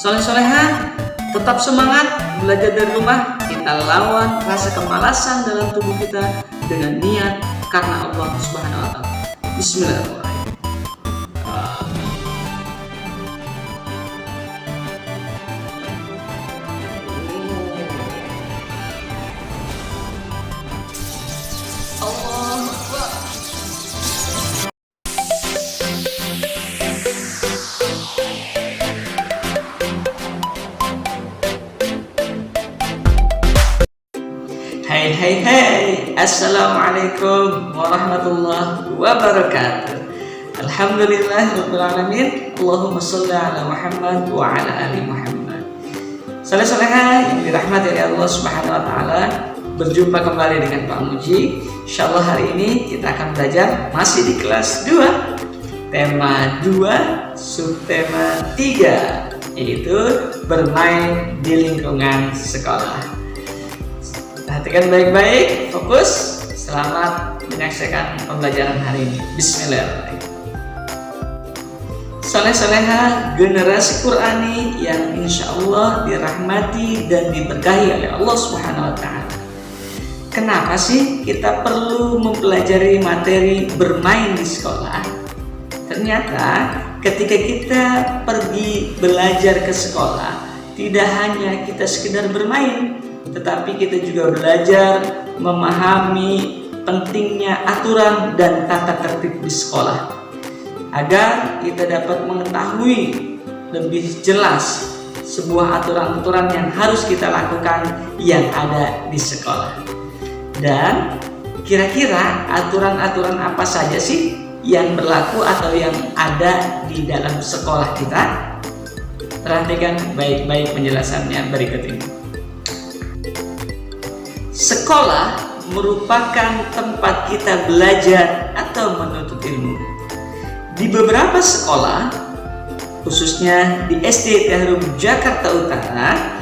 Soleh-soleha, tetap semangat belajar dari rumah. Kita lawan rasa kemalasan dalam tubuh kita dengan niat karena Allah Subhanahu wa Ta'ala. Bismillahirrahmanirrahim. Hai, assalamualaikum warahmatullahi wabarakatuh. Alhamdulillahirrahmanirrahim. Allahumma sholli ala Muhammad wa ala ali Muhammad. Soleh-soleha yang dirahmati oleh Allah Subhanahu wa Ta'ala, berjumpa kembali dengan Pak Muji. Insyaallah hari ini kita akan belajar masih di kelas 2, tema 2, subtema 3, yaitu bermain di lingkungan sekolah. Perhatikan baik-baik, fokus. Selamat menyaksikan pembelajaran hari ini. Bismillahirrahmanirrahim. Soleh-soleha, generasi Qurani yang insya Allah dirahmati dan diberkahi oleh Allah Subhanahu wa Ta'ala. Kenapa sih kita perlu mempelajari materi bermain di sekolah? Ternyata ketika kita pergi belajar ke sekolah, tidak hanya kita sekedar bermain, tetapi kita juga belajar memahami pentingnya aturan dan tata tertib di sekolah, agar kita dapat mengetahui lebih jelas sebuah aturan-aturan yang harus kita lakukan yang ada di sekolah. Dan kira-kira aturan-aturan apa saja sih yang berlaku atau yang ada di dalam sekolah kita? Perhatikan baik-baik penjelasannya berikut ini. Sekolah merupakan tempat kita belajar atau menuntut ilmu. Di beberapa sekolah, khususnya di SD Tehrum Jakarta Utara,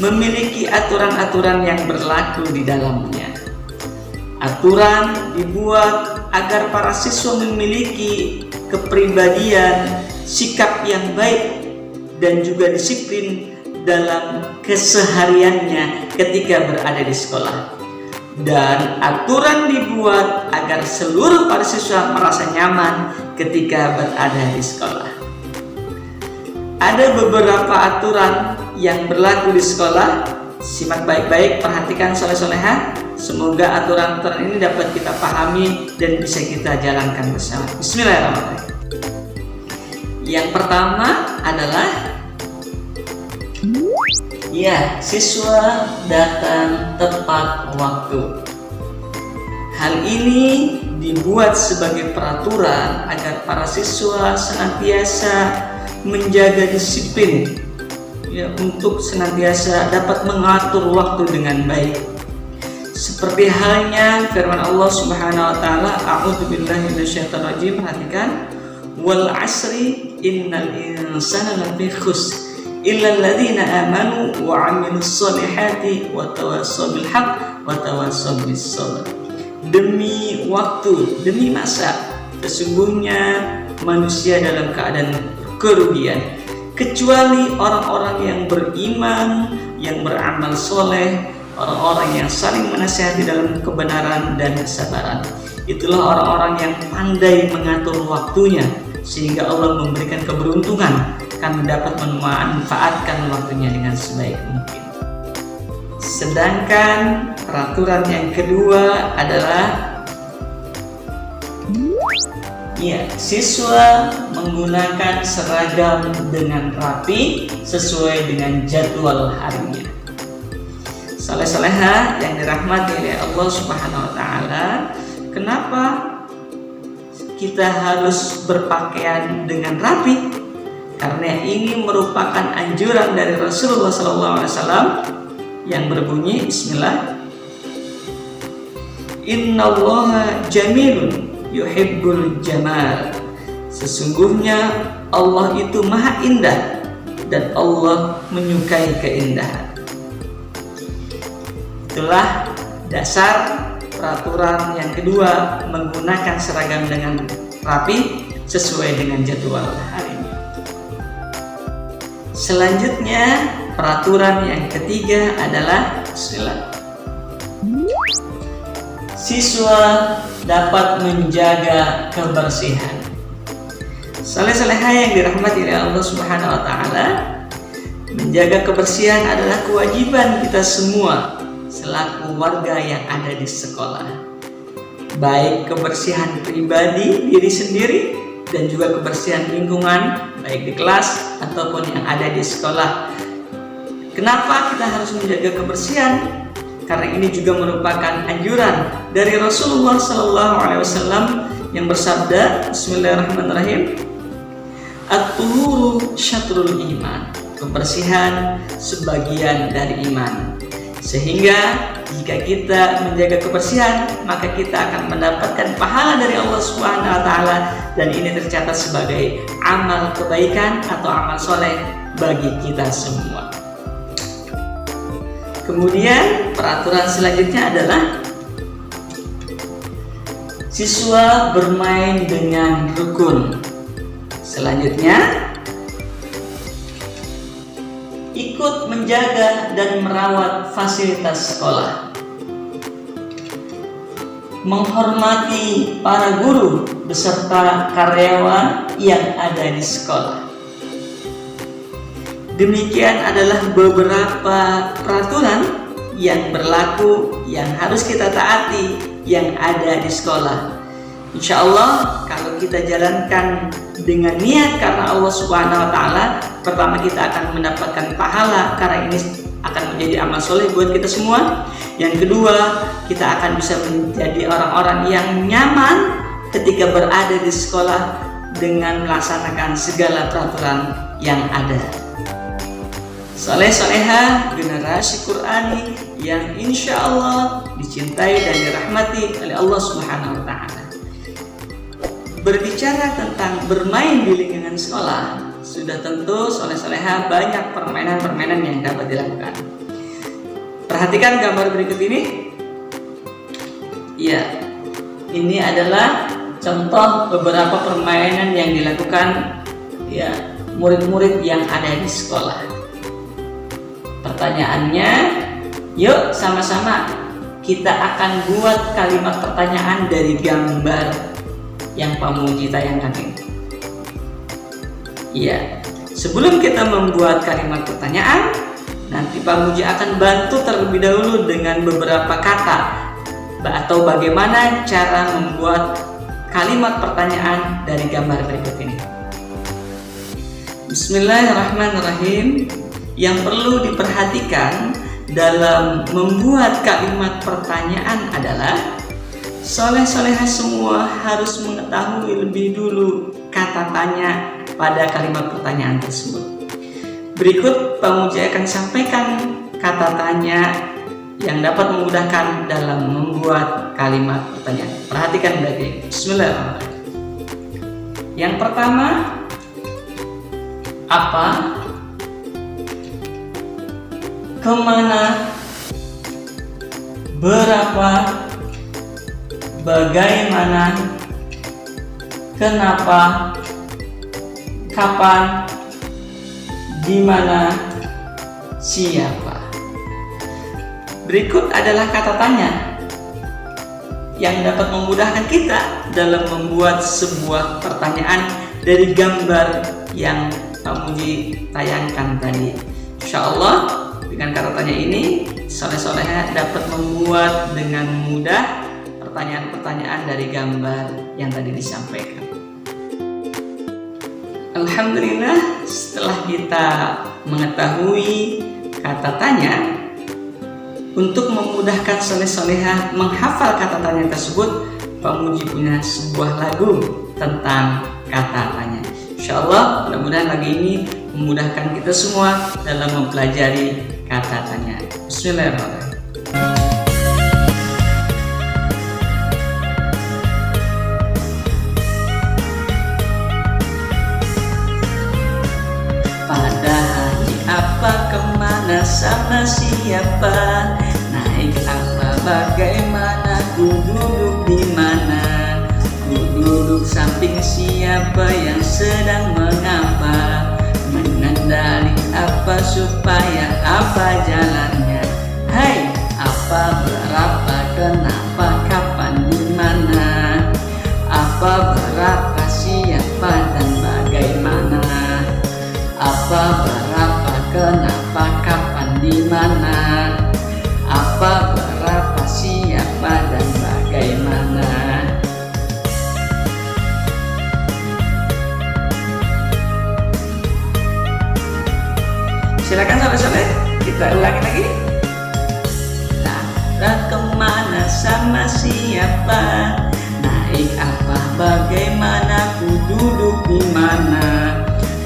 memiliki aturan-aturan yang berlaku di dalamnya. Aturan dibuat agar para siswa memiliki kepribadian, sikap yang baik, dan juga disiplin dalam kesehariannya ketika berada di sekolah. Dan aturan dibuat agar seluruh para siswa merasa nyaman ketika berada di sekolah. Ada beberapa aturan yang berlaku di sekolah. Simak baik-baik, perhatikan soleh-soleha. Semoga aturan-aturan ini dapat kita pahami dan bisa kita jalankan bersama. Bismillahirrahmanirrahim. Yang pertama adalah siswa datang tepat waktu. Hal ini dibuat sebagai peraturan agar para siswa senantiasa menjaga disiplin, untuk senantiasa dapat mengatur waktu dengan baik. Seperti halnya firman Allah Subhanahu wa Ta'ala, a'udzubillahi minasyaitonirrajim. Perhatikan, wal asri innal insana lafi khusr illal ladzina amanu wa 'amilus sholihati wa tawassaw bil haqq wa tawassaw bis sabr. Demi waktu, demi masa, sesungguhnya manusia dalam keadaan kerugian, kecuali orang-orang yang beriman, yang beramal soleh, orang-orang yang saling menasihati dalam kebenaran dan kesabaran. Itulah orang-orang yang pandai mengatur waktunya, sehingga Allah memberikan keberuntungan akan dapat memanfaatkan waktunya dengan sebaik mungkin. Sedangkan peraturan yang kedua adalah siswa menggunakan seragam dengan rapi sesuai dengan jadwal harinya. Soleh-soleha yang dirahmati oleh Allah Subhanahu wa Ta'ala, kenapa kita harus berpakaian dengan rapi? Karena ini merupakan anjuran dari Rasulullah SAW yang berbunyi, Bismillah, Innallaha jamilun yuhibbul jamal. Sesungguhnya Allah itu maha indah dan Allah menyukai keindahan. Itulah dasar peraturan yang kedua, menggunakan seragam dengan rapi sesuai dengan jadwal harinya. Selanjutnya, peraturan yang ketiga adalah siswa dapat menjaga kebersihan. Saleh-saleha yang dirahmati oleh Allah Subhanahu wa taala, menjaga kebersihan adalah kewajiban kita semua selaku warga yang ada di sekolah. Baik kebersihan pribadi diri sendiri dan juga kebersihan lingkungan, baik di kelas ataupun yang ada di sekolah. Kenapa kita harus menjaga kebersihan? Karena ini juga merupakan anjuran dari Rasulullah SAW yang bersabda, Bismillahirrahmanirrahim, At-tuhuru syatrul iman. Kebersihan sebagian dari iman. Sehingga jika kita menjaga kebersihan, maka kita akan mendapatkan pahala dari Allah Subhanahu wa taala, dan ini tercatat sebagai amal kebaikan atau amal soleh bagi kita semua. Kemudian peraturan selanjutnya adalah siswa bermain dengan rukun. Selanjutnya, ikut menjaga dan merawat fasilitas sekolah, menghormati para guru beserta karyawan yang ada di sekolah. Demikian adalah beberapa peraturan yang berlaku, yang harus kita taati, yang ada di sekolah. Insya Allah kalau kita jalankan dengan niat karena Allah Subhanahu wa taala, pertama kita akan mendapatkan pahala karena ini akan menjadi amal soleh buat kita semua. Yang kedua, kita akan bisa menjadi orang-orang yang nyaman ketika berada di sekolah dengan melaksanakan segala peraturan yang ada. Soleh-soleha generasi Qurani yang insya Allah dicintai dan dirahmati oleh Allah Subhanahu wa taala. Berbicara tentang bermain di lingkungan sekolah, sudah tentu soleh-soleha banyak permainan-permainan yang dapat dilakukan. Perhatikan gambar berikut ini. Ya, ini adalah contoh beberapa permainan yang dilakukan ya murid-murid yang ada di sekolah. Pertanyaannya, yuk sama-sama kita akan buat kalimat pertanyaan dari gambar yang Pak Muji tayangkan ini. Iya, sebelum kita membuat kalimat pertanyaan, nanti Pak Muji akan bantu terlebih dahulu dengan beberapa kata atau bagaimana cara membuat kalimat pertanyaan dari gambar berikut ini. Bismillahirrahmanirrahim. Yang perlu diperhatikan dalam membuat kalimat pertanyaan adalah soleh-soleha semua harus mengetahui lebih dulu kata tanya pada kalimat pertanyaan tersebut. Berikut Pak Muji akan sampaikan kata tanya yang dapat memudahkan dalam membuat kalimat pertanyaan. Perhatikan baik-baik. Bismillahirrahmanirrahim. Yang pertama, apa, kemana, berapa, bagaimana, kenapa, kapan, di mana, siapa. Berikut adalah kata tanya yang dapat memudahkan kita dalam membuat sebuah pertanyaan dari gambar yang Pak Muji tayangkan tadi. Insya Allah dengan kata tanya ini, soleh-soleha dapat membuat dengan mudah pertanyaan-pertanyaan dari gambar yang tadi disampaikan. Alhamdulillah, setelah kita mengetahui kata tanya, untuk memudahkan soleh-soleha menghafal kata tanya tersebut, Pak Muji punya sebuah lagu tentang kata tanya. Insya Allah, mudah-mudahan lagu ini memudahkan kita semua dalam mempelajari kata tanya. Bismillahirrahmanirrahim. Pada hari apa, kemana, sama siapa, naik apa, bagaimana, ku duduk di mana, ku duduk samping siapa yang sedang mengapa, menandali apa jalannya? Hai, apa, berapa, kenapa, kapan, di mana? Apa, berapa, siapa, dan bagaimana? Apa, berapa, kenapa, kapan, di mana? Apa, berapa, siapa, dan bagaimana? Silakan soleh-soleh, kita ulangi lagi. Lara kemana, sama siapa? Naik apa, bagaimana? Ku duduk di mana?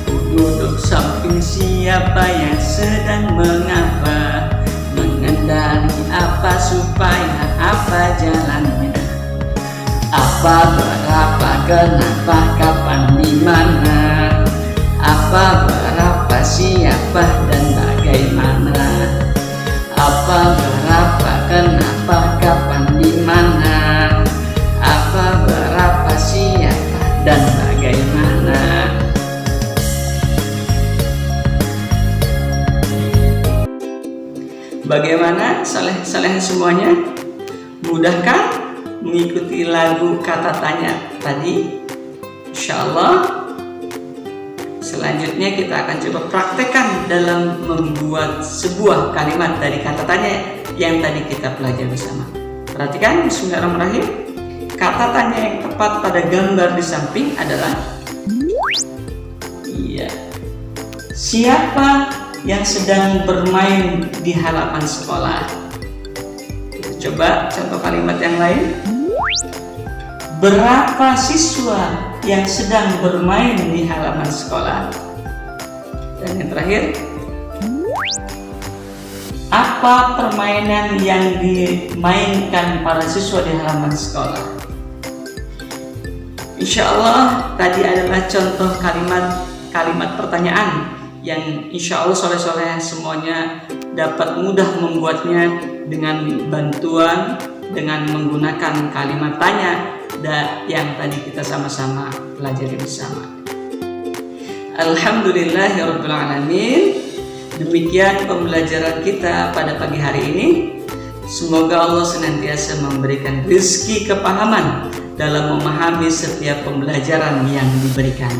Ku duduk samping siapa yang sedang mengapa? Mengendali apa, supaya apa jalannya? Apa, berapa, kenapa, kapan, di mana? Apa, berapa, siapa, dan bagaimana? Apa, berapa, kenapa, kapan, di mana? Apa, berapa, siapa, dan bagaimana? Bagaimana soleh-solehan semuanya? Mudahkah mengikuti lagu kata tanya tadi? Insyaallah selanjutnya kita akan coba praktekkan dalam membuat sebuah kalimat dari kata tanya yang tadi kita pelajari bersama. Perhatikan, bismillahirrahmanirrahim. Kata tanya yang tepat pada gambar di samping adalah siapa yang sedang bermain di halaman sekolah? Kita coba contoh kalimat yang lain. Berapa siswa yang sedang bermain di halaman sekolah? Dan yang terakhir, apa permainan yang dimainkan para siswa di halaman sekolah? Insya Allah tadi adalah contoh kalimat pertanyaan yang insya Allah soleh-soleh semuanya dapat mudah membuatnya dengan bantuan dengan menggunakan kalimat tanya yang tadi kita sama-sama pelajari bersama. Alhamdulillahirabbil alamin. Demikian pembelajaran kita pada pagi hari ini. Semoga Allah senantiasa memberikan rezeki kepahaman dalam memahami setiap pembelajaran yang diberikan.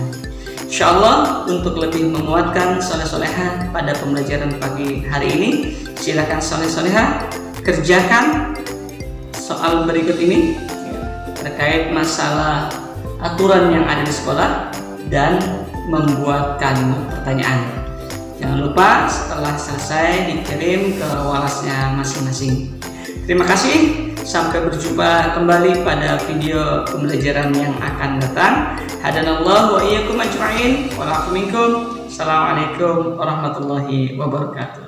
Insyaallah untuk lebih menguatkan soleh-soleha pada pembelajaran pagi hari ini, silakan soleh-soleha kerjakan soal berikut ini terkait masalah aturan yang ada di sekolah dan membuat kalimat pertanyaan. Jangan lupa setelah selesai dikirim ke walasnya masing-masing. Terima kasih, sampai berjumpa kembali pada video pembelajaran yang akan datang. Hadanallahu wa iyyakum ajma'in wa lakum minkum. Assalamualaikum warahmatullahi wabarakatuh.